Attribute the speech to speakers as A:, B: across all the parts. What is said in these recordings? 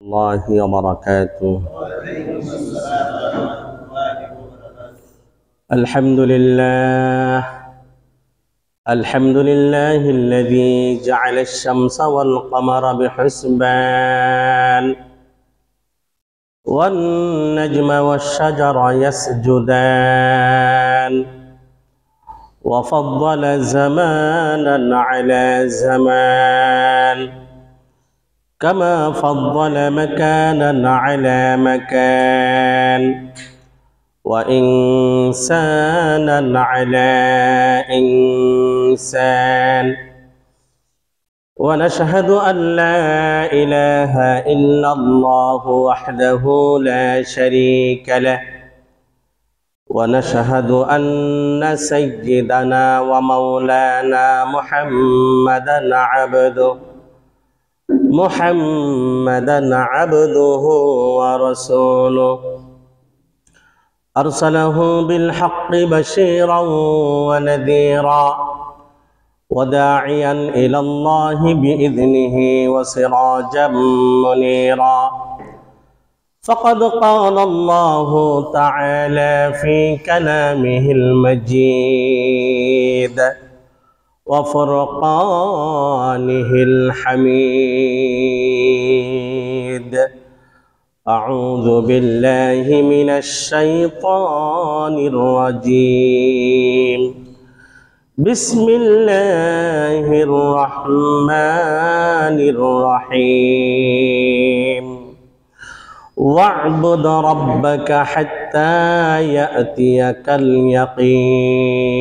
A: الله وبركاته. الحمد لله الذي جعل الشمس والقمر بحسبان والنجم والشجر يسجدان وفضل زمانا على زمان كما فضل مكانا على مكان وإنسانا على إنسان ونشهد أن لا إله إلا الله وحده لا شريك له ونشهد أن سيدنا ومولانا محمدا عبده ورسوله أرسله بالحق بشيرا ونذيرا وداعيا إلى الله بإذنه وسراجا منيرا فقد قال الله تعالى في كلامه المجيد وفرقانه الحميد أعوذ بالله من الشيطان الرجيم بسم الله الرحمن الرحيم واعبد ربك حتى يأتيك اليقين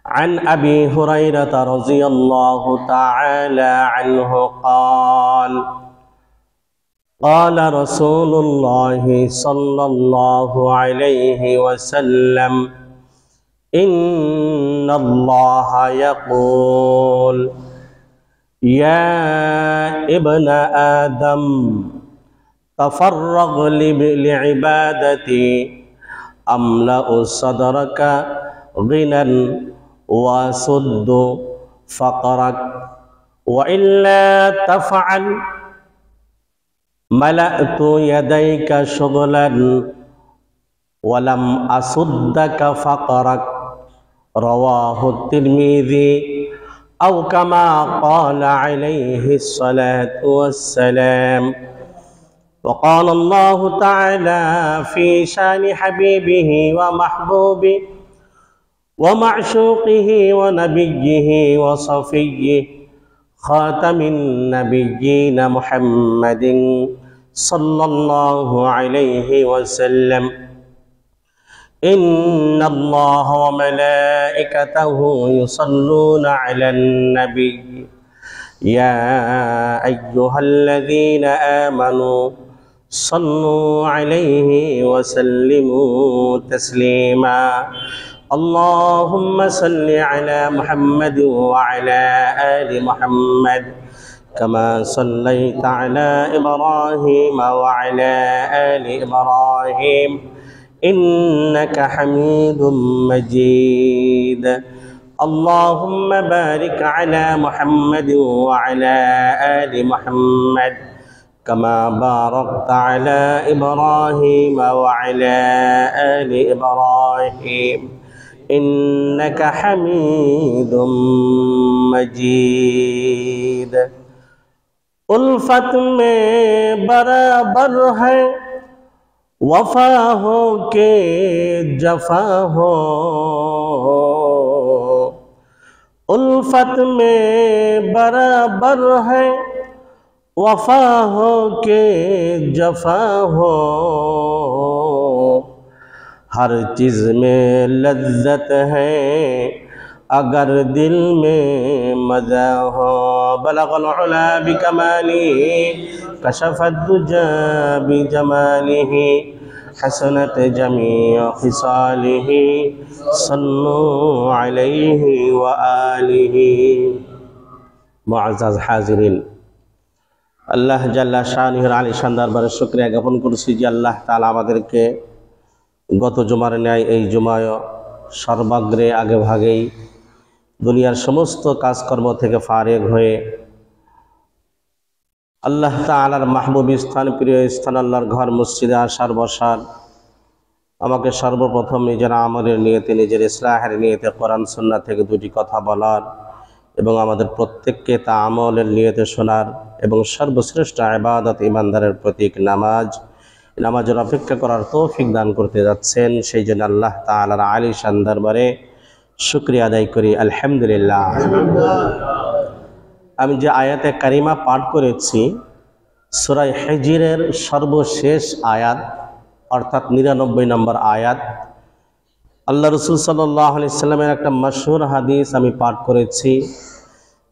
A: عن أبي هريرة رضي الله تعالى عنه قال رسول الله صلى الله عليه وسلم إن الله يقول يا ابن آدم تفرغ لعبادتي أملأ صدرك غنى وسد فقرك وإلا تفعل ملأت يديك شغلا ولم أسدك فقرك رواه الترمذي أو كما قال عليه الصلاة والسلام وقال الله تعالى في شان حبيبه ومحبوبه ومعشوقه ونبيه وصفيه خاتم النبيين محمد صلى الله عليه وسلم إن الله وملائكته يصلون على النبي يا أيها الذين آمنوا صلوا عليه وسلموا تسليما اللهم صل على محمد وعلى آل محمد كما صليت على إبراهيم وعلى آل إبراهيم إنك حميد مجيد اللهم بارك على محمد وعلى آل محمد كما باركت على إبراهيم وعلى آل إبراهيم إنك حميد مجيد उल्फत में बराबर है वफा हो के जफा हो उल्फत में बराबर है वफा हो के जफा हो हर चीज़ में लज्जत है अगर दिल में मज़ा हो बलगल उला बिकमालिही कशफत दुजा बिजमालिही हसनत जमीअ खिसालिही सल्लु अलैहि व आलिही मुअज़्ज़ज़ हाज़िरीन আল্লাহ জাল্লা শানিহর আলিশান দরবারে শুকরিয়া জ্ঞাপন করছি যে আল্লাহ তাআলা আমাদেরকে গত জুমার ন্যায় এই জুমায় সর্বাগ্রে আগে ভাগেই দুনিয়ার সমস্ত কাজকর্ম থেকে ফারেগ হয়ে আল্লাহ তাআলার মাহবুব স্থান, প্রিয় স্থান, আল্লাহর ঘর মসজিদে আসার বসার আমাকে সর্বপ্রথম নিজের আমলের নিয়তে, নিজের ইসলাহের নিয়তে কোরআন সুন্নাহ থেকে দুটি কথা বলার এবং আমাদের প্রত্যেককে তা আমলের নিয়তে শোনার এবং সর্বশ্রেষ্ঠ ইবাদত ইমানদারের প্রতীক নামাজের অপেক্ষা করার তৌফিক দান করতে যাচ্ছেন। সেই জন্য আল্লাহ তাআলার আলিশান দরবারে শুকরিয়া আদায় করি, আলহামদুলিল্লাহ। আমি যে আয়াতে কারিমা পাঠ করেছি সূরা হিজরের সর্বশেষ আয়াত, অর্থাৎ 99 নম্বর আয়াত। আল্লাহ রাসূল সাল্লাল্লাহু আলাইহি সাল্লামের একটা মশহুর হাদিস আমি পাঠ করেছি,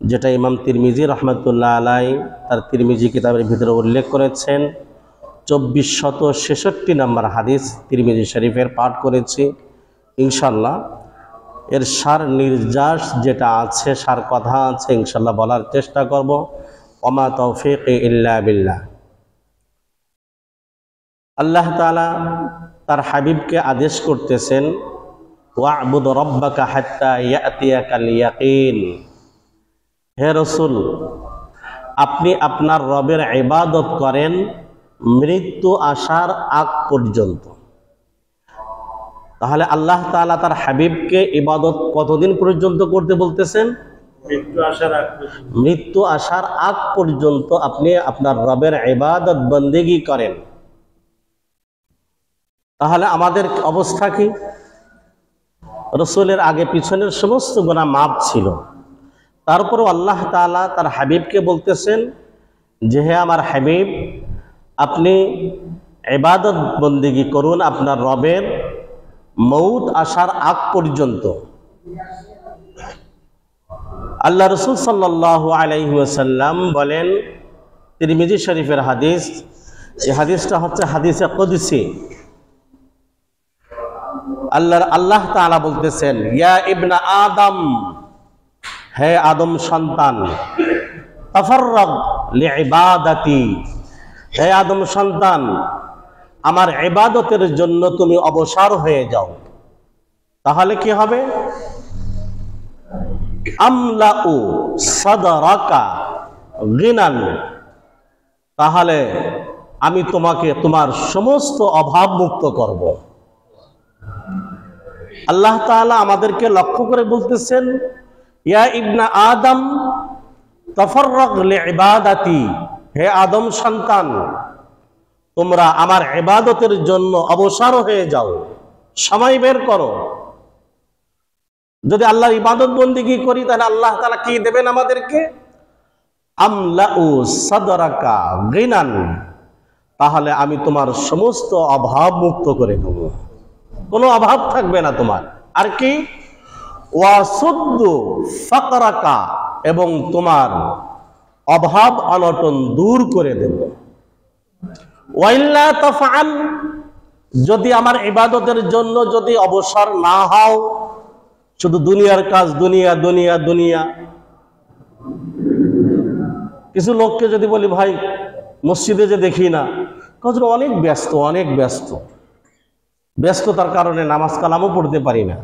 A: যেটা ইমাম তিরমিজি রাহমাতুল্লাহ আলাইহি তার তিরমিজি কিতাবের ভিতরে উল্লেখ করেছেন। 2466 নম্বর হাদিস তিরমিজি শরীফের পাঠ করেছি। ইনশাআল্লাহ এর সার নির্যাস যেটা আছে, সার কথা আছে, ইনশাআল্লাহ বলার চেষ্টা করব। ওমা তৌফিকি ইল্লা বিল্লাহ। আল্লাহ তাআলা তার হাবিবকে আদেশ করতেছেন, ওয়া'বুদ রাব্বাকা হাত্তা ইয়াতিয়াকাল ইয়াকিন। হে রাসূল, আপনি আপনার রবের ইবাদত করেন মৃত্যু আসার আগ পর্যন্ত। তাহলে আল্লাহ তাআলা তার হাবিবকে ইবাদত কতদিন পর্যন্ত করতে বলতেছেন? মৃত্যু আসার আগ পর্যন্ত আপনি আপনার রবের ইবাদত বন্দেগী করেন। তাহলে আমাদের অবস্থা কি? রাসূলের আগে পিছনের সমস্ত গুনাহ মাফ ছিল, তারপরও আল্লাহ তাআলা তার হাবিবকে বলতেছেন যে হে আমার হাবিব, আপনি ইবাদত বন্দেগী করুন আপনার রবের মউত আসার আগ পর্যন্ত। আল্লাহ রাসূল সাল্লাল্লাহু আলাইহি ওয়াসাল্লাম বলেন, তিরমিজি শরীফের হাদিস, এই হাদিসটা হচ্ছে হাদিসে কুদসি। আল্লাহ তাআলা বলতেছেন, ইয়া ইবনা আদম, হে আদম সন্তান, তাফাররাগ লিইবাদাতি, হে আদম সন্তান, আমার ইবাদতের জন্য তুমি অবসর হয়ে যাও। তাহলে কি হবে? আমলাউ সাদরাকা গিনান, তাহলে আমি তোমাকে তোমার সমস্ত অভাব মুক্ত করব। আল্লাহ তাআলা আমাদেরকে লক্ষ্য করে বলতেছেন, ইয়া ইবনা আদম তাফাররাগ লিইবাদাতি, হে আদম সন্তান, তোমরা আমার ইবাদতের জন্য অবসর হয়ে যাও, সময় বের করো। যদি আল্লাহর ইবাদত বন্দেগী করি তাহলে আল্লাহ তাআলা কি দেবেন আমাদেরকে? আমলাউ সাদরাকা গিনান, তাহলে আমি তোমার সমস্ত অভাব মুক্ত করে দেব, কোনো অভাব থাকবে না তোমার। আর কি? ওয়াসুদ্দু ফাকরাকা, এবং তোমার অভাব অনটন দূর করে দেব। ওয়াইল্লা তাফআল, যদি আমার ইবাদতের জন্য যদি অবসর না হও, শুধু দুনিয়ার কাজ, দুনিয়া দুনিয়া দুনিয়া। কিছু লোককে যদি বলি ভাই মসজিদে যে দেখি না, কাজে অনেক ব্যস্ত, অনেক ব্যস্ত, ব্যস্ততার কারণে নামাজ কালামও পড়তে পারি না।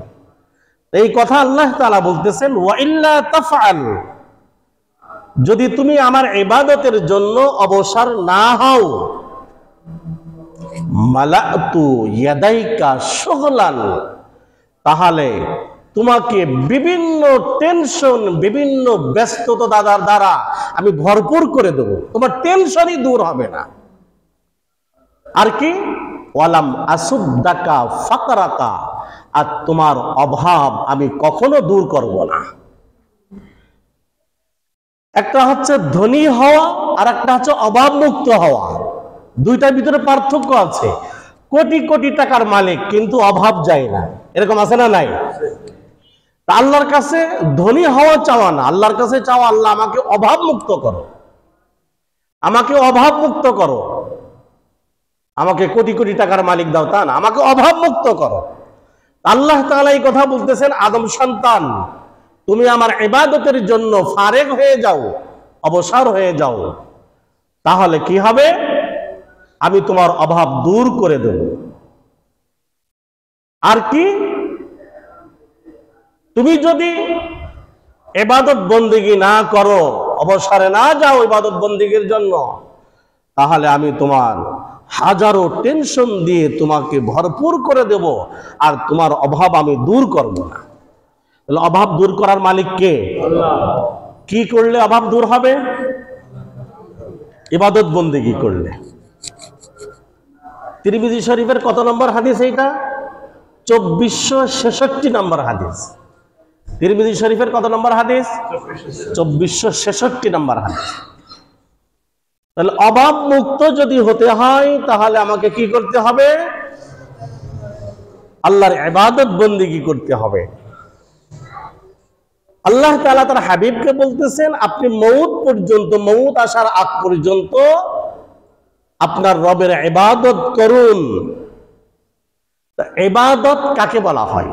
A: এই কথা আল্লাহ তাআলা বলতেছেন, ওয়াইল্লা তাফআল, যদি তুমি আমার ইবাদতের জন্য অবসর না হও, মালাতু ইয়াদাইকা শুগলান, তাহলে তোমাকে বিভিন্ন টেনশন, বিভিন্ন ব্যস্ততা দ্বারা আমি ভরপুর করে দেব, তোমার টেনশনই দূর হবে না। আর কি? ওয়ালাম আসুদ্দাকা ফাকরাকা, আর তোমার অভাব আমি কখনো দূর করব না। একটা হচ্ছে ধনী হওয়া, আর একটা হচ্ছে অভাব মুক্ত হওয়া। দুইটার ভিতরে পার্থক্য আছে। কোটি কোটি টাকার মালিক কিন্তু অভাব যায় না, এরকম আছে না নাই? আল্লাহর কাছে ধনী হওয়া চাওয়া না, আল্লাহর কাছে চাওয়া, আল্লাহ আমাকে অভাব মুক্ত করো, আমাকে অভাব মুক্ত করো। আমাকে কোটি কোটি টাকার মালিক দাও তা না, আমাকে অভাব মুক্ত করো। আল্লাহ তাআলা এই কথা বলতেছেন, আদম সন্তান, তুমি আমার ইবাদতের জন্য ফারেগ হয়ে যাও, অবসর হয়ে যাও, তাহলে কি হবে? আমি তোমার অভাব দূর করে দেব। আর কি? তুমি যদি ইবাদত বন্দেগী না করো, অবসরে না যাও ইবাদত বন্দেগীর জন্য, তাহলে আমি তোমার হাজারো টেনশন দিয়ে তোমাকে ভরপুর করে দেব, আর তোমার অভাব আমি দূর করব না। তাহলে অভাব দূর করার মালিক কে? আল্লাহ। কি করলে অভাব দূর হবে? ইবাদত বন্দেগী করলে। তিরমিজি শরীফের কত নম্বর হাদিস এইটা? 2466 নম্বর হাদিস। তিরমিজি শরীফের কত নম্বর হাদিস? 2466 নম্বর হাদিস। তাহলে অভাব মুক্ত যদি হতে হয় তাহলে আমাকে কি করতে হবে? আল্লাহর ইবাদত বন্দেগী করতে হবে। আল্লাহ তাআলা তার হাবিবকে বলতেছেন, আপনি মউত পর্যন্ত, মউত আসার আগ পর্যন্ত আপনার রবের ইবাদত করুন। ইবাদত কাকে বলা হয়?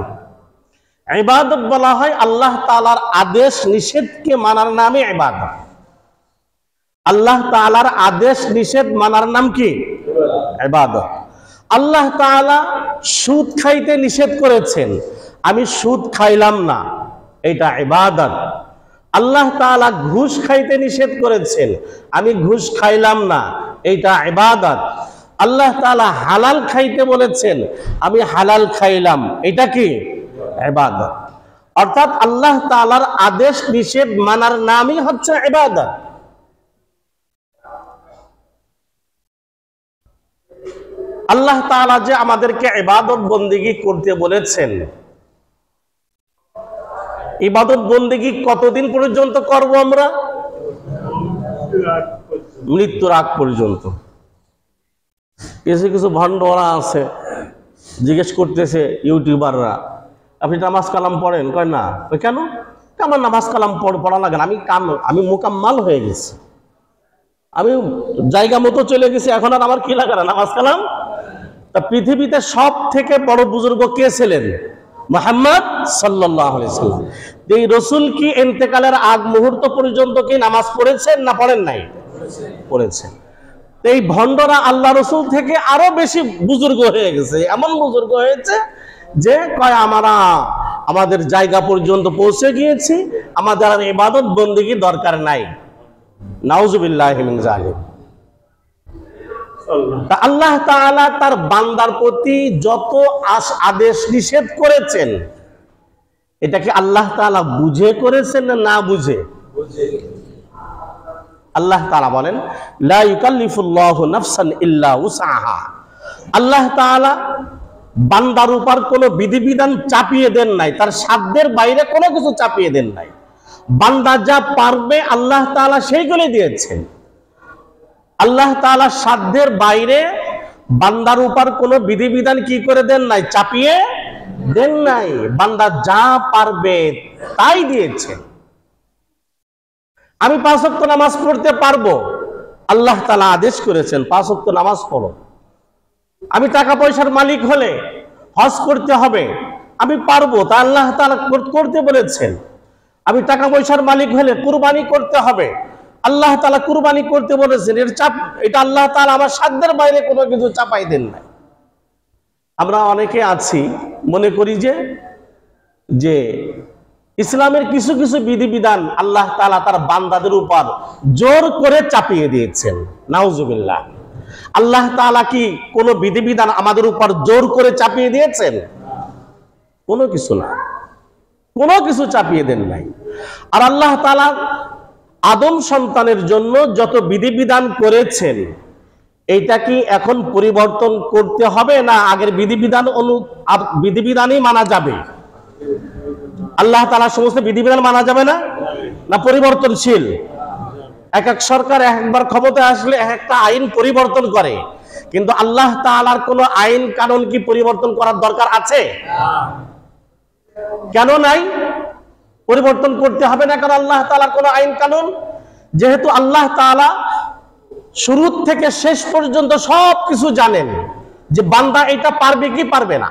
A: ইবাদত বলা হয় আল্লাহ তাআলার আদেশ নিষেধকে মানার নামে ইবাদত। আল্লাহ তাআলার আদেশ নিষেধ মানার নাম কি? ইবাদত। আল্লাহ তাআলা সুদ খাইতে নিষেধ করেছেন, আমি সুদ খাইলাম না, এটা ইবাদত। আল্লাহ তাআলা ঘুষ খাইতে নিষেধ করেছেন, আমি ঘুষ খাইলাম না, এটা ইবাদত। আল্লাহ তাআলা হালাল খাইতে বলেছেন, আমি হালাল খাইলাম, এটা কি? ইবাদত। অর্থাৎ আল্লাহ তাআলার আদেশ নিষেধ মানার নামই হচ্ছে ইবাদত। আল্লাহ তাআলা যে আমাদেরকে ইবাদত বন্দেগী করতে বলেছেন, ইবাদত বন্দেগী কতদিন পর্যন্ত করব আমরা? মৃত্যুর আগ পর্যন্ত। কিছু কিছু ভণ্ডরা আছে, জিজ্ঞেস করতেছে ইউটিউবাররা, আপনি নামাজ কালাম পড়েন? কয় না। কেন? আমার নামাজ কালাম পড়া লাগে না, আমি মুকাম্মাল হয়ে গেছি, আমি জায়গা মতো চলে গেছি, এখন আর আমার কি লাগে না নামাজ কালাম। তা পৃথিবীতে সব থেকে বড় বুজুর্গ কে ছিলেন? মুহাম্মদ সাল্লাল্লাহু আলাইহি ওয়াসাল্লাম। এই রাসূল কি ইন্তেকালের আগ মুহূর্ত পর্যন্ত কি নামাজ পড়েছেন না পড়েন নাই? পড়েছেন। এই ভণ্ডরা আল্লাহ রাসূল থেকে আরো বেশি বুজুর্গ হয়ে গেছে, এমন বুজুর্গ হয়েছে যে কয় আমাদের জায়গা পর্যন্ত পৌঁছে গিয়েছি, আমাদের আর ইবাদত বন্দেগী দরকার নাই। নাউজুবিল্লাহি মিন যালিক। আল্লাহ তাআলা তার বান্দার প্রতি যত আদেশ নিষেধ করেছেন, এটা কি আল্লাহ তাআলা বুঝে করেছেন না না বুঝে? আল্লাহ তাআলা বলেন, লা ইউকাল্লিফুল্লাহু নাফসান ইল্লা উসআহা। আল্লাহ তাআলা বান্দার উপর কোনো বিধিবিধান চাপিয়ে দেন নাই, তার সাধ্যের বাইরে কোনো কিছু চাপিয়ে দেন নাই। বান্দা যা পারবে আল্লাহ তাআলা সেইগুলো দিয়েছেন। আল্লাহ তাআলা সাধ্যের বাইরে বান্দার উপর কোনো বিধিবিধান কি করে দেন নাই? চাপিয়ে দেন নাই। বান্দা যা পারবে তাই দিয়েছেন। আমি 5 ওয়াক্ত নামাজ পড়তে পারবো, আল্লাহ তাআলা আদেশ করেছেন 5 ওয়াক্ত নামাজ পড়ো। আমি টাকা পয়সার মালিক হলে হজ করতে হবে, আমি পারবো, তা আল্লাহ তাআলা করতে বলেছেন। আমি টাকা পয়সার মালিক হলে কুরবানি করতে হবে, আল্লাহ তাআলা কুরবানি করতে বলেছেন। এটা আল্লাহ তাআলা আমার সাধ্যের বাইরে কোনো কিছু চাপাই দেন নাই। আমরা অনেকে আছি মনে করি যে ইসলামের কিছু কিছু বিধিবিধান আল্লাহ তাআলা তার বান্দাদের উপর জোর করে চাপিয়ে দিয়েছেন। নাউজুবিল্লাহ। আল্লাহ তাআলা কি কোনো বিধিবিধান আমাদের উপর জোর করে চাপিয়ে দিয়েছেন? কোনো কিছু না, কোনো কিছু চাপিয়ে দেন নাই। আর আল্লাহ তাআলা আদম সন্তানের জন্য যত বিধিবিধান করেছেন, এইটা কি এখন পরিবর্তন করতে হবে না আগের বিধিবিধানই মানা যাবে? আল্লাহ তাআলা সমস্ত বিধিবিধান মানা যাবে না, না পরিবর্তনশীল? এক এক সরকার একবার ক্ষমতায় আসলে এক একটা আইন পরিবর্তন করে, কিন্তু আল্লাহ তাআলার কোনো আইন কানুন কি পরিবর্তন করার দরকার আছে? কেন নাই? পরিবর্তন করতে হবে না, কারণ আল্লাহ তাআলার কোনো আইন কানুন, যেহেতু আল্লাহ তাআলা শুরু থেকে শেষ পর্যন্ত সবকিছু জানেন যে বান্দা এটা পারবে কি পারবে না,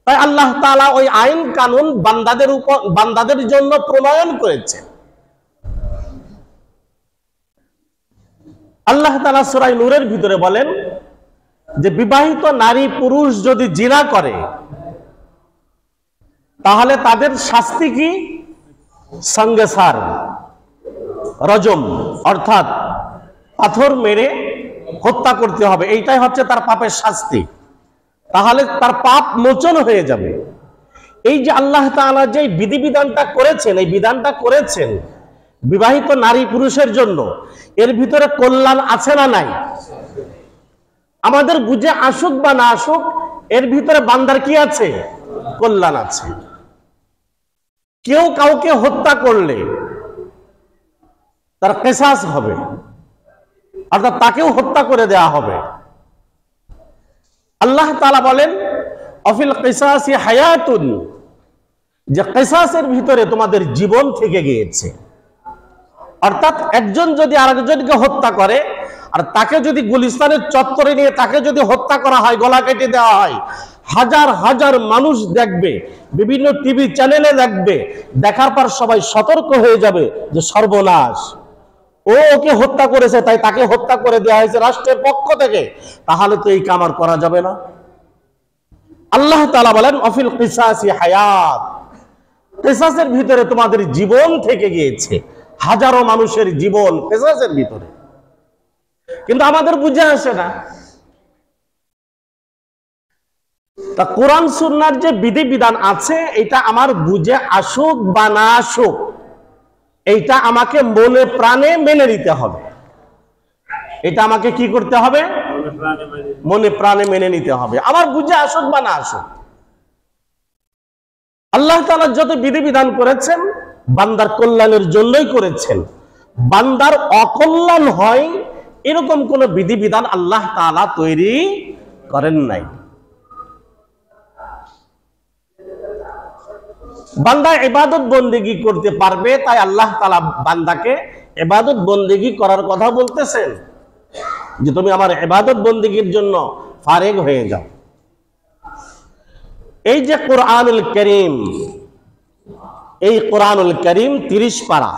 A: তাই আল্লাহ তাআলা ওই আইন কানুন বান্দাদের জন্য প্রণয়ন করেছেন। আল্লাহ তাআলা সূরা নূরের ভিতরে বলেন যে বিবাহিত নারী পুরুষ যদি জিনা করে তাহলে তাদের শাস্তি কি? সঙ্গে সার। রজম, অর্থাৎ পাথর মেরে হত্যা করতে হবে, এইটাই হচ্ছে তার পাপের শাস্তি। তাহলে তার পাপ মোচন হয়ে যাবে। এই যে আল্লাহ তাআলা যে বিধিবিধানটা করেছেন, এই বিধানটা করেছেন বিবাহিত নারী পুরুষের জন্য, এর ভিতরে কল্যাণ আছে না নাই? আমাদের বুঝে আসুক বা না আসুক, এর ভিতরে বান্দার কি আছে? কল্যাণ আছে। কেউ কাউকে হত্যা করলে তার কিসাস হবে, অর্থাৎ তাকেও হত্যা করে দেওয়া হবে। আল্লাহ তাআলা বলেন অফিল কিসাসি হায়াতুন, যে কিসাসের ভিতরে তোমাদের জীবন থেকে গিয়েছে। অর্থাৎ একজন যদি আরেকজনকে হত্যা করে, আর তাকে যদি গুলিস্তানের চত্বরে নিয়ে তাকে যদি হত্যা করা হয়, গলা কেটে দেওয়া হয়, হাজার হাজার মানুষ দেখবে, বিভিন্ন টিভি চ্যানেলে দেখবে, দেখার পর সবাই সতর্ক হয়ে যাবে যে সর্বনাশ, ও ওকে হত্যা করেছে, তাই তাকে হত্যা করে দেওয়া হয়েছে রাষ্ট্রের পক্ষ থেকে। তাহলে তো এই কাম আর করা যাবে না। আল্লাহ তাআলা বলেন অফিল কিসাসি হায়াত, কিসাসের ভিতরে তোমাদের জীবন থেকে গিয়েছে। হাজারো মানুষের জীবন কিসাসের ভিতরে, কিন্তু আমাদের বুঝে আসে না। তা কোরআন সুন্নাহর যে বিধিবিধান আছে, এটা আমার বুঝে আসুক বা না আসুক, এইটা আমাকে মনে প্রাণে মেনে নিতে হবে। এটা আমাকে কি করতে হবে? মনে প্রাণে মেনে নিতে হবে, আমার বুঝে আসুক বা না আসুক। আল্লাহ তাআলা যত বিধিবিধান করেছেন বান্দার কল্যাণের জন্যই করেছেন। বান্দার অকল্যাণ হয় এরকম কোন বিধিবিধান আল্লাহ তাআলা তৈরি করেন নাই। বান্দা ইবাদত বন্দেগী করতে পারবে, তাই আল্লাহ তাআলা বান্দাকে ইবাদত বন্দেগী করার কথা বলতেছেন, যে তুমি আমার ইবাদত বন্দেগীর জন্য ফারেগ হয়ে যাও। এই যে কোরআনুল কারীম, এই কোরআনুল কারীম 30 পারা,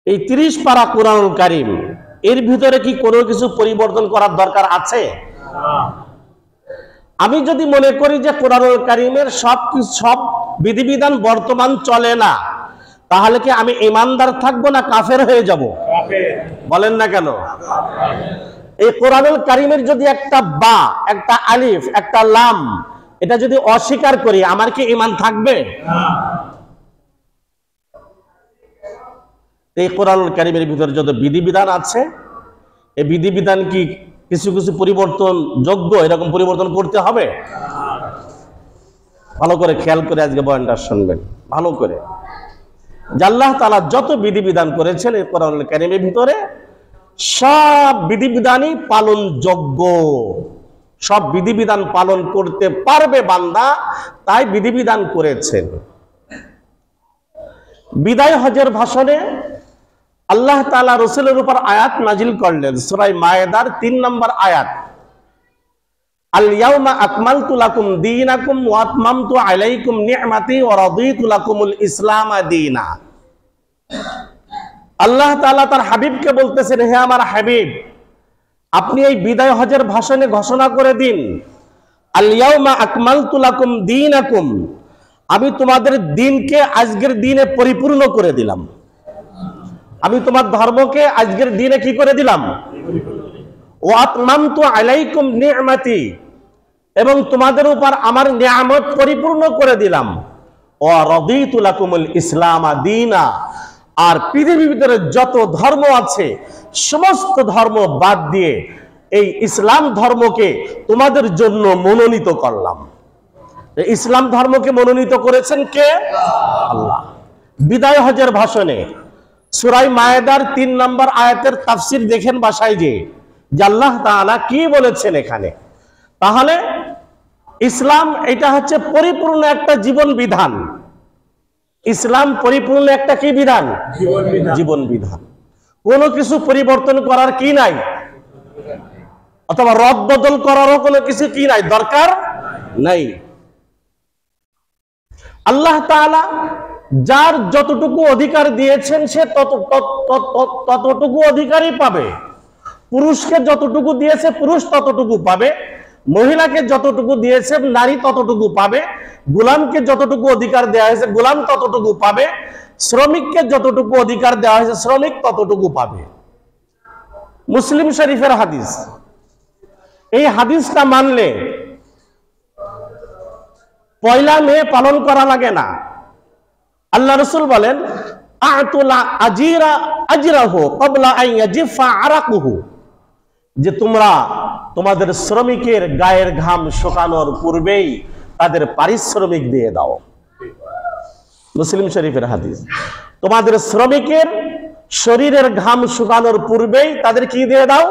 A: এই 30 পারা কোরআনুল কারীম, এর ভিতরে কি কোনো কিছু পরিবর্তন করার দরকার আছে? আমি যদি মনে করি যে কোরআনুল কারীমের সব বিধিবিধান বর্তমান চলে না, তাহলে কি আমি ঈমানদার থাকবো না কাফের হয়ে যাব? বলেন না কেন? এই কোরআনুল কারীমের যদি একটা বা, একটা আলিফ, একটা লাম, এটা যদি অস্বীকার করি, আমার কি ঈমান থাকবে? এই কোরআনুল কারীমের ভিতরে যত বিধিবিধান আছে, এই বিধিবিধান কি কিছু কিছু পরিবর্তন যোগ্য? এরকম পরিবর্তন করতে হবে। ভালো করে খেয়াল করে আজকে বয়ানটা শুনবেন ভালো করে। যে আল্লাহ তাআলা যত বিধিবিধান করেছেন এই কোরআনুল কারীমের ভিতরে, সব বিধিবিধানই পালন যোগ্য, সব বিধিবিধান পালন করতে পারবে বান্দা, তাই বিধিবিধান করেছেন। বিদায় হজের ভাষণে আল্লাহ তাআলা রাসূলের উপর আয়াত নাজিল করলেন, সূরা মায়েদার 3 নম্বর আয়াত, আল ইয়াউমা আকমালতু লাকুম দীনাকুম ওয়া আতমামতু আলাইকুম নি'মাতি ওয়া রাদিতু লাকুমুল ইসলাম দীনা। আল্লাহ তাআলা তার হাবিবকে বলতেছেন, হে আমার হাবিব, আপনি এই বিদায় হজের ভাষণে ঘোষণা করে দিন, আল ইয়াউমা আকমালতু লাকুম দীনাকুম, আমি তোমাদের দিনকে আজকের দিনে পরিপূর্ণ করে দিলাম। আমি তোমার ধর্মকে আজকের দিনে কি করে দিলাম? ওয়া আতমামতু আলাইকুম নি'মাতি, এবং তোমাদের উপর আমার নিয়ামত পরিপূর্ণ করে দিলাম। ওয়া রাদিতু লাকুমুল ইসলাম দীনা, আর পৃথিবীর ভিতরে যত ধর্ম আছে সমস্ত ধর্ম বাদ দিয়ে এই ইসলাম ধর্মকে তোমাদের জন্য মনোনীত করলাম। ইসলাম ধর্মকে মনোনীত করেছেন কে? আল্লাহ। বিদায় হজের ভাষণে সূরা মায়েদার 3 নম্বর আয়াতের তাফসীর দেখেন বাসায় যে আল্লাহ তাআলা কি বলেছেন এখানে। তাহলে ইসলাম এটা হচ্ছে পরিপূর্ণ একটা জীবন বিধান। ইসলাম পরিপূর্ণ একটা কি বিধান? জীবন বিধান। কোনো কিছু পরিবর্তন করার কি নাই, অথবা রদ বদল করারও কোনো কিছু কি নাই, দরকার নাই। আল্লাহ তাআলা যার যতটুকু অধিকার দিয়েছেন সে ততটুকু অধিকারই পাবে। পুরুষকে যতটুকু দিয়েছে পুরুষ ততটুকু পাবে, মহিলাকে যতটুকু দিয়েছে নারী ততটুকু পাবে, গোলামকে যতটুকু অধিকার দেওয়া হয়েছে গোলাম ততটুকু পাবে, শ্রমিককে যতটুকু অধিকার দেওয়া হয়েছে শ্রমিক ততটুকু পাবে। মুসলিম শরীফের হাদিস। এই হাদিসটা মানলে পয়লা মে পালন করা লাগে না। আল্লাহ রাসূল বলেন, আতুলা আজিরা আজরাহু ক্বাবলা আন ইয়াজিফা আরাকুহু, যে তোমরা তোমাদের শ্রমিকের গায়ের ঘাম শুকানোর পূর্বেই তাদের পারিশ্রমিক দিয়ে দাও। মুসলিম শরীফের হাদিস। তোমাদের শ্রমিকের শরীরের ঘাম শুকানোর পূর্বেই তাদের কি দিয়ে দাও?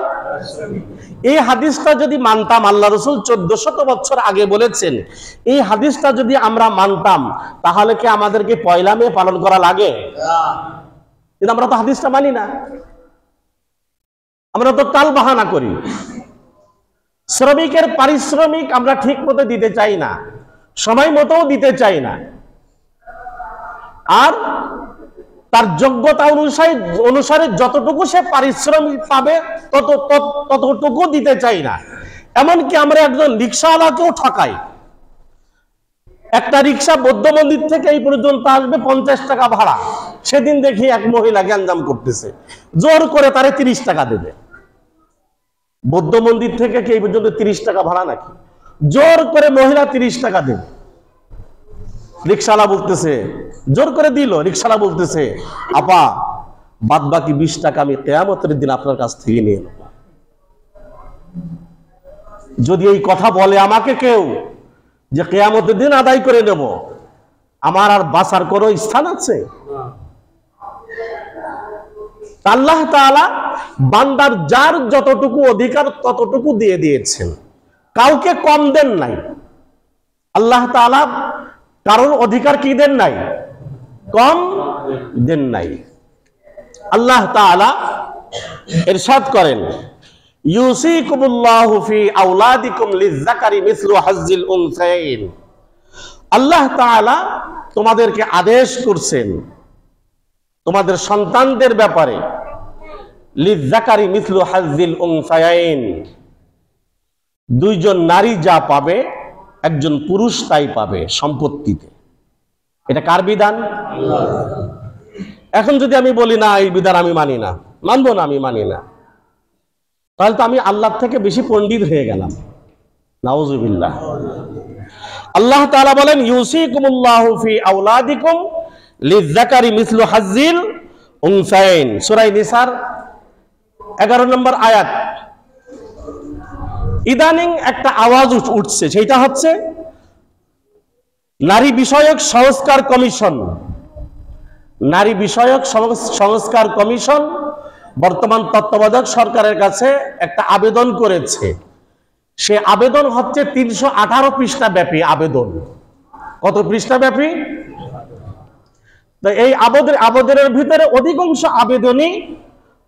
A: এই হাদিসটা যদি মানতাম, আল্লাহ রাসূল 1400 বছর আগে বলেছেন, এই হাদিসটা যদি আমরা মানতাম তাহলে কি আমাদেরকে পয়লা মে পালন করা লাগে? কিন্তু আমরা তো হাদিসটা মানি না, আমরা তো টাল বাহানা করি। শ্রমিকের পারিশ্রমিক আমরা ঠিক মতো দিতে চাই না, সময় মতো দিতে চাই না, আর তার যোগ্যতা অনুসারে যতটুকু সে পারিশ্রমিক পাবে ততটুকু দিতে চাই না। এমনকি আমরা একজন রিক্সাওয়ালাকেও ঠকাই। একটা রিক্সা বৌদ্ধ মন্দির থেকে এই পর্যন্ত আসবে 50 টাকা ভাড়া, সেদিন দেখি এক মহিলা গ্যাঞ্জাম করতেছে, জোর করে তারে 30 টাকা দেবে। বৌদ্ধ মন্দির থেকে কি এই পর্যন্ত 30 টাকা ভাড়া নাকি? জোর করে মহিলা 30 টাকা দেবে। রিক্সাওয়ালা বলতেছে, জোর করে দিল, রিক্সাওয়ালা বলতেছে, আপা বাদ বাকি 20 টাকা আমি কিয়ামতের দিন আপনার কাছ থেকে নিয়ে নেব। যদি এই কথা বলে আমাকে কেউ যে কিয়ামতের দিন আদায় করে নেব, আমার আর বাঁচার কোনো স্থান আছে? আল্লাহ তাআলা বান্দার যার যতটুকু অধিকার ততটুকু দিয়ে দিয়েছেন, কাউকে কম দেন নাই। আল্লাহ তাআলা কারোর অধিকার কি দেন নাই? কম দেন নাই। আল্লাহ তাআলা ইরশাদ করেন, ইউসিকুমুল্লাহু ফি আওলাদিকুম লিযযাকারি মিসলু হাজ্জিল উনসায়াইন। আল্লাহ তাআলা তোমাদেরকে আদেশ করছেন তোমাদের সন্তানদের ব্যাপারে, লিযযাকারি মিসলু হাজ্জিল উনসায়াইন, দুইজন নারী যা পাবে একজন পুরুষ তাই পাবে সম্পত্তিতে। এটা কার বিধান? এখন যদি আমি বলি না এই বিধান আমি মানি না, মানবো না, আমি মানি না, তাহলে তো আমি আল্লাহ থেকে বেশি পণ্ডিত হয়ে গেলাম। নাউজুবিল্লাহ। আল্লাহ তাআলা বলেন, ইউসিকুমুল্লাহু ফি আওলাদিকুম লিযযাকারি মিসলু হাজ্জিল উনসায়াইন, সূরা নিসার 11 নম্বর আয়াত। ইদানিং একটা আওয়াজ উঠছে, সেটা হচ্ছে নারী বিষয়ক সংস্কার কমিশন। নারী বিষয়ক সংস্কার কমিশন বর্তমান তত্ত্বাবধায়ক সরকারের কাছে একটা আবেদন করেছে। সে আবেদন হচ্ছে 318 পৃষ্ঠা ব্যাপী আবেদন। কত পৃষ্ঠা ব্যাপী? তো এই আবেদনের ভিতরে অধিকাংশ আবেদনই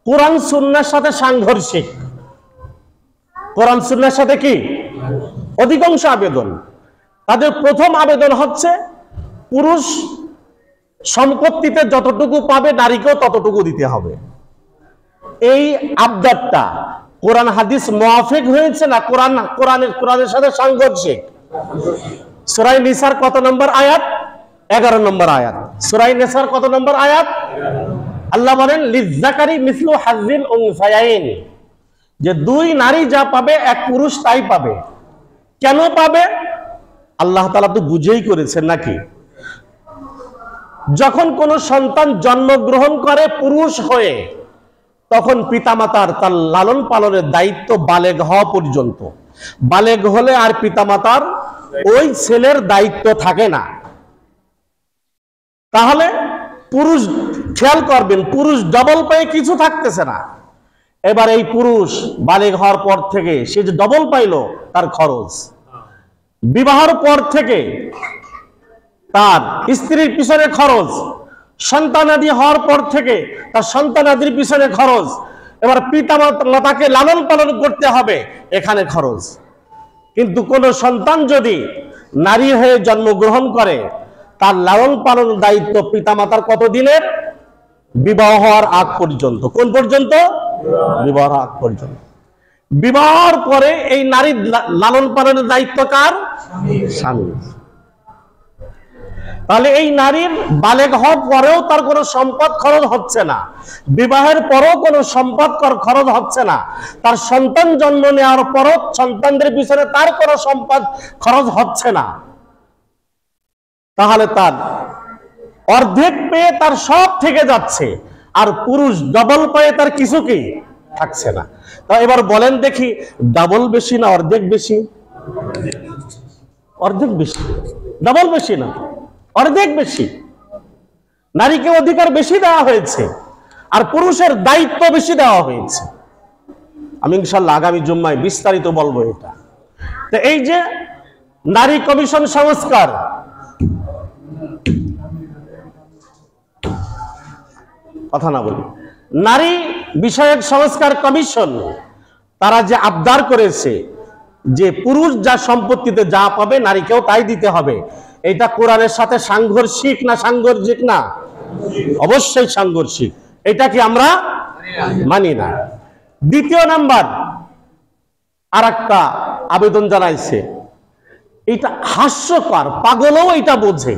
A: কোরআন সুন্নাহর সাথে সাংঘর্ষিক। কোরআন সুন্নাহর সাথে কি? অধিকাংশ আবেদন। তাদের প্রথম আবেদন হচ্ছে পুরুষ সম্পত্তিতে যতটুকু পাবে নারীকেও ততটুকু দিতে হবে। এই আবদারটা কোরআন হাদিস মুআফিক হয়েছে না কোরআনের সাথে সাংঘর্ষিক? সূরা নিসার কত নম্বর আয়াত? 11 নম্বর আয়াত। সূরা নিসার কত নম্বর আয়াত? আল্লাহ বলেন, লিযযাকারি মিসলু হাজ্জিল উনসায়াইন, যে দুই নারী যা পাবে এক পুরুষ তাই পাবে। কেন পাবে? আল্লাহ তাআলা তো বুঝেই করেছেন নাকি? যখন কোন সন্তান জন্মগ্রহণ করে পুরুষ হয়ে, তখন পিতামাতার তার লালন পালনের দায়িত্ব বালেগ হওয়া পর্যন্ত। বালেগ হলে আর পিতামাতার ওই ছেলের দায়িত্ব থাকে না। তাহলে পুরুষ, খেয়াল করবেন, পুরুষ ডবল পেয়ে কিছু থাকতেছে না। এবার এই পুরুষ বালেগ হওয়ার পর থেকে সে যে ডবল পাইল তার খরচ, বিবাহের পর থেকে তার স্ত্রীর পিছনে খরচ, সন্তানাদি হওয়ার পর থেকে তার সন্তানাদির পিছনে খরচ, এবার পিতা মাতাকে লালন পালন করতে হবে, এখানে খরচ। কিন্তু কোন সন্তান যদি নারী হয়ে জন্মগ্রহণ করে, তার লালন পালন দায়িত্ব পিতামাতার কত দিনের? বিবাহ হওয়ার আগ পর্যন্ত। কোন পর্যন্ত? বিবাহ আগ পর্যন্ত। বিবাহের পরে এই নারীর লালন পালনের দায়িত্ব কার? স্বামী। তাহলে এই নারীর বালেগ হওয়ার পরেও তার কোনো সম্পদ খরচ হচ্ছে না, বিবাহের পরেও কোনো সম্পদ খরচ হচ্ছে না, তার সন্তান জন্ম নেওয়ার পরও সন্তানদের পিছনে তার কোনো সম্পদ খরচ হচ্ছে না, তাহলে তার অর্ধেক পেয়ে তার সব থেকে যাচ্ছে, আর পুরুষ ডবল পেয়ে তার কিছু কি থাকছে না। তা এবার বলেন দেখি, ডাবল বেশি না অর্ধেক বেশি? অর্ধেক বেশি, ডাবল বেশি না, অর্ধেক বেশি। নারীকে অধিকার বেশি দেওয়া হয়েছে আর পুরুষের দায়িত্ব বেশি দেওয়া হয়েছে। আমি ইনশাআল্লাহ আগামী জুম্মায় বিস্তারিত বলবো এটা। তো এই যে নারী কমিশন সংস্কার, কথা না বলি, নারী বিষয়ক সংস্কার কমিশন তারা যে আবদার করেছে যে পুরুষ যা সম্পত্তিতে যা পাবে নারীকেও তাই দিতে হবে, এটা কোরআনের সাথে সাংঘর্ষিক না সাংঘর্ষিক না? অবশ্যই সাংঘর্ষিক। এটা কি আমরা মানি না। দ্বিতীয় নাম্বার, আর একটা আবেদন জানাইছে, এটা হাস্যকর, পাগলও এটা বোঝে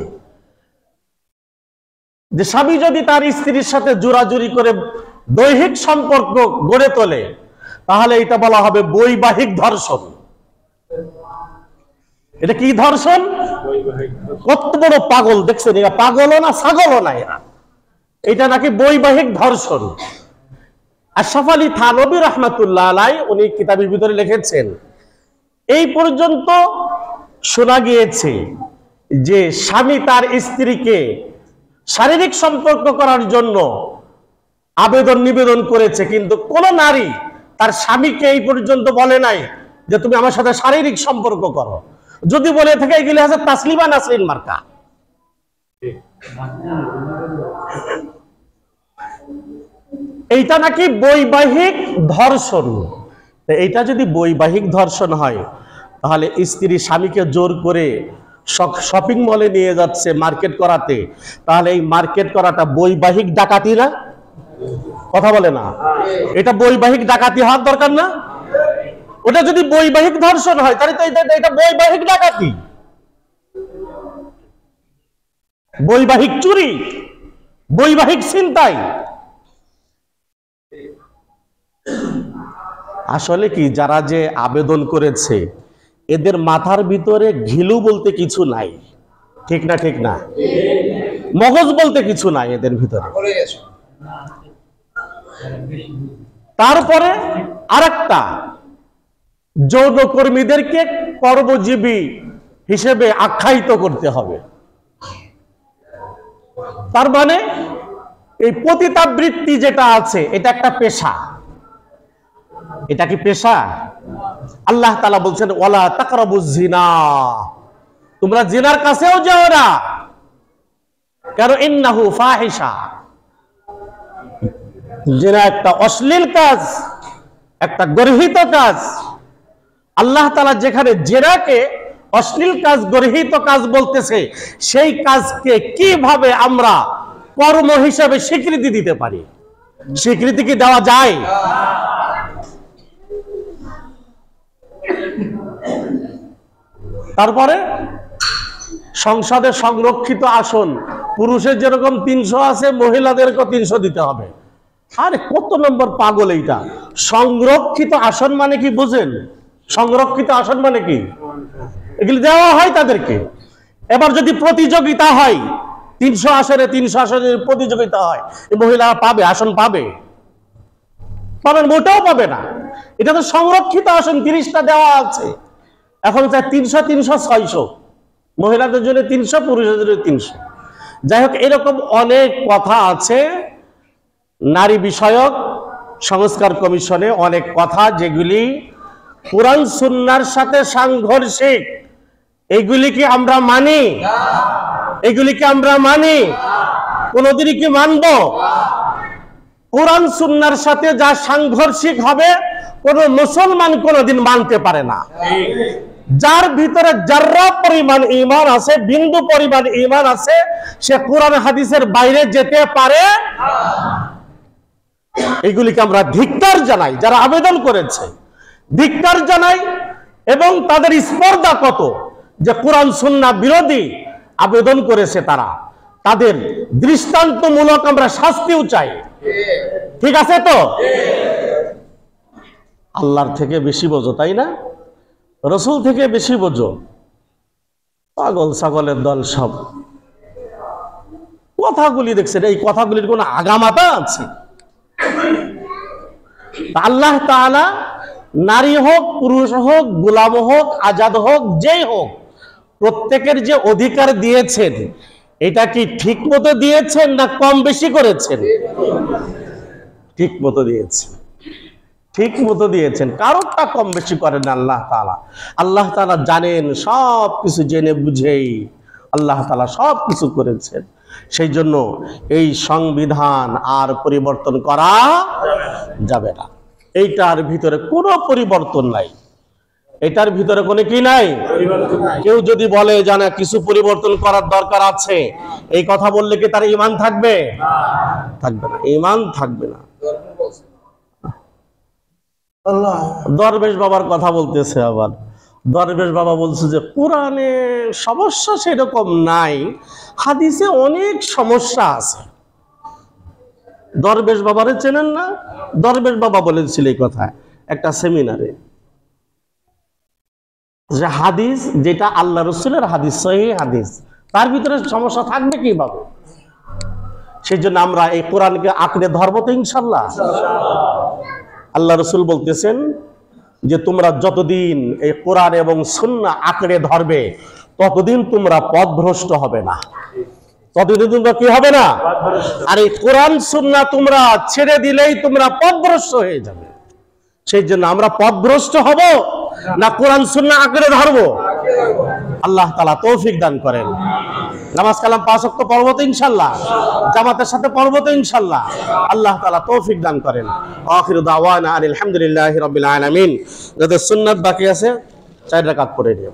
A: যে স্বামী যদি তার স্ত্রীর সাথে জোরাজুরি করে দৈহিক সম্পর্ক গড়ে তোলে তাহলে এটা বলা হবে বৈবাহিক ধর্ষণ। এটা কি ধর্ষণ? কত বড় পাগল দেখছেন, এরা পাগলও না ছাগলও না, এরা এটা নাকি বৈবাহিক ধর্ষণ। আশরাফ আলী থানভী রাহমাতুল্লাহ আলাইহি উনি কিতাবের ভিতরে লিখেছেন, এই পর্যন্ত শোনা গিয়েছে যে স্বামী তার স্ত্রীকে শারীরিক সম্পর্ক করার জন্য আবেদন নিবেদন করেছে, কিন্তু কোন নারী তার স্বামীকে এই পর্যন্ত বলে নাই যে তুমি আমার সাথে শারীরিক সম্পর্ক করো। যদি বলে থাকে এগুলি আছে তাসলিমা নাসরিন মার্কা। এইটা নাকি বৈবাহিক ধর্ষণ। এইটা যদি বৈবাহিক ধর্ষণ হয় তাহলে স্ত্রী স্বামীকে জোর করে শপিং মলে নিয়ে যাচ্ছে মার্কেট করাতে, তাহলে এই মার্কেট করাটা বৈবাহিক ডাকাতি না? কথা বলে না, এটা বৈবাহিক ডাকাতি হওয়ার দরকার না? ওটা যদি বৈবাহিক ধর্ষণ হয় তাহলে তো এটা বৈবাহিক ডাকাতি, বৈবাহিক চুরি, বৈবাহিক ছিনতাই। আসলে কি, যারা যে আবেদন করেছে এদের মাথার ভিতরে ঘিলু বলতে কিছু নাই, ঠিক না? ঠিক না? মগজ বলতে কিছু নাই এদের ভিতরে। তারপরে আরেকটা, যৌনকর্মীদেরকে কর্মজীবী হিসেবে আখ্যায়িত করতে হবে। তার মানে এই পতিতাবৃত্তি যেটা আছে এটা একটা পেশা। এটা কি পেশা? আল্লাহ তাআলা বলছেন ওয়ালা তাকরাবুজ জিনা, তোমরা জিনার কাছেও যাও না, কারণ ইন্নাহু ফাহিশা, জিনা একটা অশ্লীল কাজ, একটা গর্হিত কাজ। আল্লাহ তাআলা যেখানে জিনাকে অশ্লীল কাজ, গর্হিত কাজ বলতেছে, সেই কাজকে কিভাবে আমরা কর্ম হিসাবে স্বীকৃতি দিতে পারি? স্বীকৃতি কি দেওয়া যায়? তারপরে সংসদে সংরক্ষিত আসন পুরুষের যেরকম 300 আছে, মহিলাদেরকে 300 দিতে হবে। আরে কত নম্বর পাগল এইটা! সংরক্ষিত আসন মানে কি বুঝেন? সংরক্ষিত আসন মানে কি? এগুলি দেওয়া হয় তাদেরকে। এবার যদি প্রতিযোগিতা হয়, 300 আসনে 300 আসনের প্রতিযোগিতা হয়, এই মহিলারা পাবে? আসন পাবে? পাবেন? মোটেও পাবে না। এটা তো সংরক্ষিত আসন, 30টা দেওয়া আছে। এখন চাই 300, 300, 600, মহিলাদের জন্য 300, পুরুষের জন্য 300। যাই হোক, এরকম অনেক কথা আছে নারী বিষয়ক সংস্কার কমিশনে, অনেক কথা যেগুলি কুরআন সুন্নাহর সাথে সাংঘর্ষিক। এগুলি কি আমরা মানি? এগুলি কি আমরা মানি? কোনদিনই কি মানব? কুরআন সুন্নাহর সাথে যা সাংঘর্ষিক হবে কোন মুসলমান কোনদিন মানতে পারে না। যার ভিতরে যার্রা পরিমাণ ঈমান আছে, বিন্দু পরিমাণ ঈমান আছে, সে কুরআন হাদিসের বাইরে যেতে পারে। এগুলিকে আমরা ধিক্কার জানাই যারা আবেদন করেছে। ধিক্কার জানাই এবং তাদের স্পর্ধা কত যে কোরআন সুন্নাহ বিরোধী আবেদন করেছে তারা, তাদের দৃষ্টান্তমূলক আমরা শাস্তিও চাই। ঠিক আছে তো? আল্লাহর থেকে বেশি বোঝো, তাই না? রসুল থেকে বেশি বোঝো? পাগল ছাগলের দল সব। কথাগুলি দেখছেন, এই কথাগুলির কোন আগামাতা আছে? আল্লাহ তাআলা নারী হোক, পুরুষ হোক, গোলাম হোক, আজাদ হোক, যেই হোক, প্রত্যেকের যে অধিকার দিয়েছেন, এটা কি ঠিক মতো দিয়েছেন না কম বেশি করেছেন? ঠিক মতো দিয়েছেন, ঠিক মতো দিয়েছেন, কারোরটা কম বেশি করেন না আল্লাহ তাআলা। আল্লাহ তাআলা জানেন, সব কিছু জেনে বুঝেই আল্লাহ তাআলা সব কিছু করেছেন। সেই জন্য এই সংবিধান আর পরিবর্তন করা যাবে না। এইটার ভিতরে কোনো পরিবর্তন নাই, এটার ভিতরে কোনো কি নাই। কেউ যদি বলে জানা কিছু পরিবর্তন করার দরকার আছে, এই কথা বললে কি তার ঈমান থাকবে? থাকবে না, ঈমান থাকবে না। দরবেশ বাবার কথা বলতেছে, আবার দরবেশ বাবা বলছে যে কোরআনে সমস্যা সেরকম নাই, হাদিসে অনেক সমস্যা আছে। দরবেশ বাবারে চেনেন না? দরবেশ বাবা বলেছিল এই কথা একটা সেমিনারে, যে হাদিস যেটা আল্লাহ রসুলের হাদিস, সহিহ হাদিস, তার ভিতরে সমস্যা থাকবে কিভাবে? সেই জন্য আমরা এই কোরআনকে আঁকড়ে ধরবো তো ইনশাল্লাহ। আল্লাহ রসুল বলতেছেন যে তোমরা যতদিন এই কোরআন এবং সুন্নাহ আঁকড়ে ধরবে, ততদিন তোমরা পথভ্রষ্ট হবে না। ততদিন তোমরা কি হবে না? আর এই কোরআন সুন্নাহ তোমরা ছেড়ে দিলেই তোমরা পথভ্রষ্ট হয়ে যাবে। সেই জন্য আমরা পথভ্রষ্ট হব না কোরআন সুন্নাহ আঁকড়ে ধরবো? আল্লাহ তাআলা তৌফিক দান করেন। নামাজ কালাম 5 ওয়াক্ত পড়ব তো ইনশাআল্লাহ, জামাতের সাথে পড়ব তো ইনশাআল্লাহ। আল্লাহ তাআলা তৌফিক দান করেন। আখিরু দাওয়ানা আলহামদুলিল্লাহি রাব্বিল আলামিন। যাদের সুন্নাত বাকি আছে 4 রাকাত পড়ে নিও।